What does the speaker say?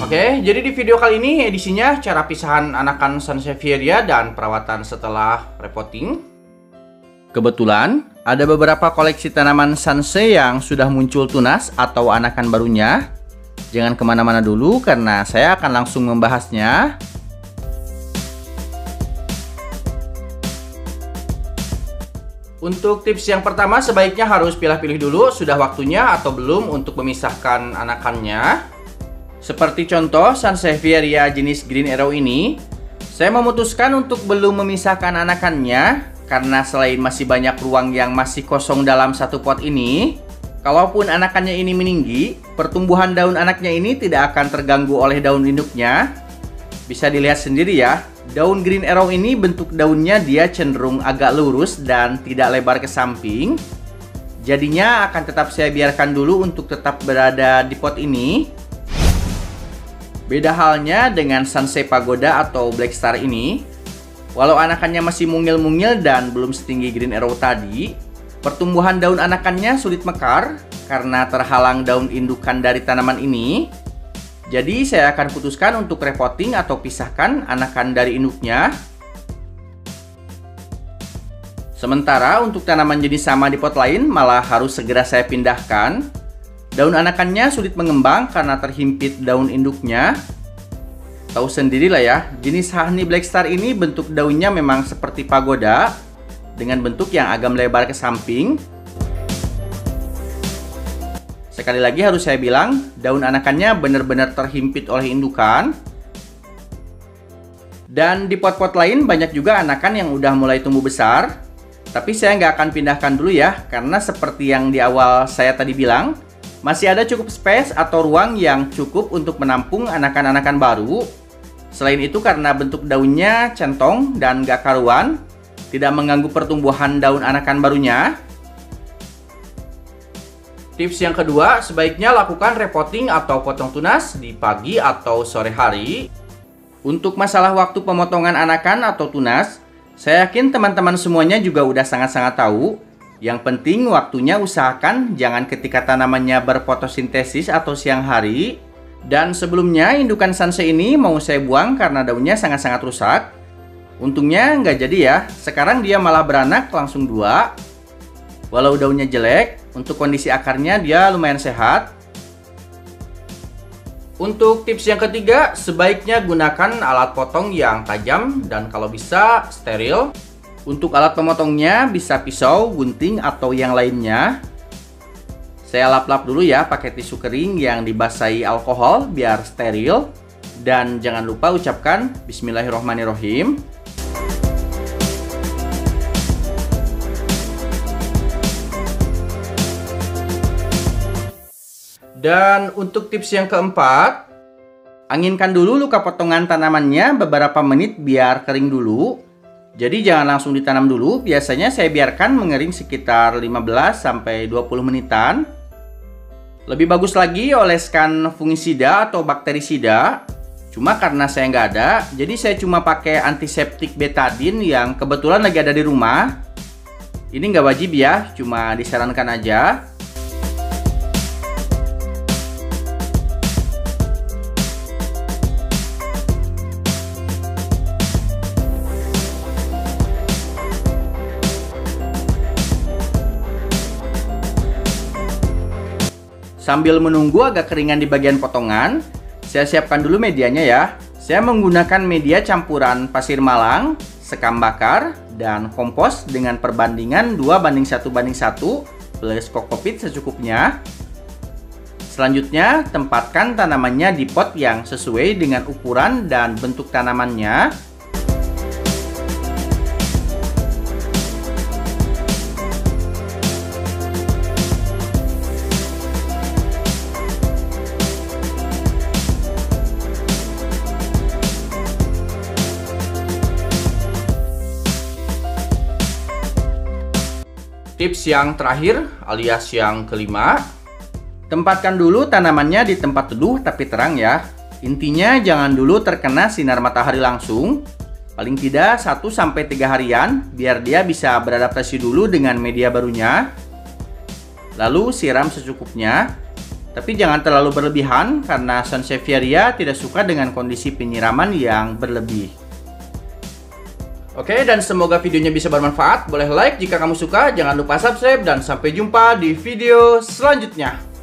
Oke, jadi di video kali ini edisinya cara pisahan anakan Sansevieria dan perawatan setelah repotting. Kebetulan ada beberapa koleksi tanaman Sanse yang sudah muncul tunas atau anakan barunya. Jangan kemana-mana dulu karena saya akan langsung membahasnya. Untuk tips yang pertama, sebaiknya harus pilih-pilih dulu sudah waktunya atau belum untuk memisahkan anakannya. Seperti contoh Sansevieria jenis Green Arrow ini, saya memutuskan untuk belum memisahkan anakannya karena selain masih banyak ruang yang masih kosong dalam satu pot ini, kalaupun anakannya ini meninggi, pertumbuhan daun anaknya ini tidak akan terganggu oleh daun induknya. Bisa dilihat sendiri ya, daun Green Arrow ini bentuk daunnya dia cenderung agak lurus dan tidak lebar ke samping. Jadinya akan tetap saya biarkan dulu untuk tetap berada di pot ini. Beda halnya dengan Sanse Pagoda atau Black Star ini. Walau anakannya masih mungil-mungil dan belum setinggi Green Arrow tadi, pertumbuhan daun anakannya sulit mekar karena terhalang daun indukan dari tanaman ini. Jadi saya akan putuskan untuk repotting atau pisahkan anakan dari induknya. Sementara untuk tanaman jenis sama di pot lain malah harus segera saya pindahkan. Daun anakannya sulit mengembang karena terhimpit daun induknya. Tahu sendirilah ya, jenis Honey Black Star ini bentuk daunnya memang seperti pagoda dengan bentuk yang agak melebar ke samping. Sekali lagi harus saya bilang, daun anakannya benar-benar terhimpit oleh indukan. Dan di pot-pot lain banyak juga anakan yang udah mulai tumbuh besar. Tapi saya nggak akan pindahkan dulu ya, karena seperti yang di awal saya tadi bilang, masih ada cukup space atau ruang yang cukup untuk menampung anakan-anakan baru. Selain itu karena bentuk daunnya centong dan gak karuan, tidak mengganggu pertumbuhan daun anakan barunya. Tips yang kedua, sebaiknya lakukan repotting atau potong tunas di pagi atau sore hari. Untuk masalah waktu pemotongan anakan atau tunas, saya yakin teman-teman semuanya juga udah sangat-sangat tahu. Yang penting waktunya usahakan jangan ketika tanamannya berfotosintesis atau siang hari. Dan sebelumnya indukan Sanse ini mau saya buang karena daunnya sangat-sangat rusak. Untungnya nggak jadi ya, sekarang dia malah beranak langsung 2. Walau daunnya jelek, untuk kondisi akarnya dia lumayan sehat. Untuk tips yang ketiga, sebaiknya gunakan alat potong yang tajam dan kalau bisa steril. Untuk alat pemotongnya bisa pisau, gunting, atau yang lainnya. Saya lap-lap dulu ya pakai tisu kering yang dibasahi alkohol biar steril. Dan jangan lupa ucapkan Bismillahirrohmanirrohim. Dan untuk tips yang keempat, anginkan dulu luka potongan tanamannya beberapa menit biar kering dulu. Jadi jangan langsung ditanam dulu, biasanya saya biarkan mengering sekitar 15-20 menitan. Lebih bagus lagi oleskan fungisida atau bakterisida. Cuma karena saya nggak ada, jadi saya cuma pakai antiseptik betadine yang kebetulan lagi ada di rumah. Ini nggak wajib ya, cuma disarankan aja. Sambil menunggu agak keringan di bagian potongan, saya siapkan dulu medianya ya. Saya menggunakan media campuran pasir malang, sekam bakar, dan kompos dengan perbandingan 2:1:1 plus kokopit secukupnya. Selanjutnya, tempatkan tanamannya di pot yang sesuai dengan ukuran dan bentuk tanamannya. Tips yang terakhir alias yang kelima, tempatkan dulu tanamannya di tempat teduh tapi terang ya. Intinya jangan dulu terkena sinar matahari langsung. Paling tidak 1-3 harian biar dia bisa beradaptasi dulu dengan media barunya. Lalu siram secukupnya. Tapi jangan terlalu berlebihan karena Sansevieria tidak suka dengan kondisi penyiraman yang berlebih. Oke, dan semoga videonya bisa bermanfaat. Boleh like jika kamu suka, jangan lupa subscribe, dan sampai jumpa di video selanjutnya.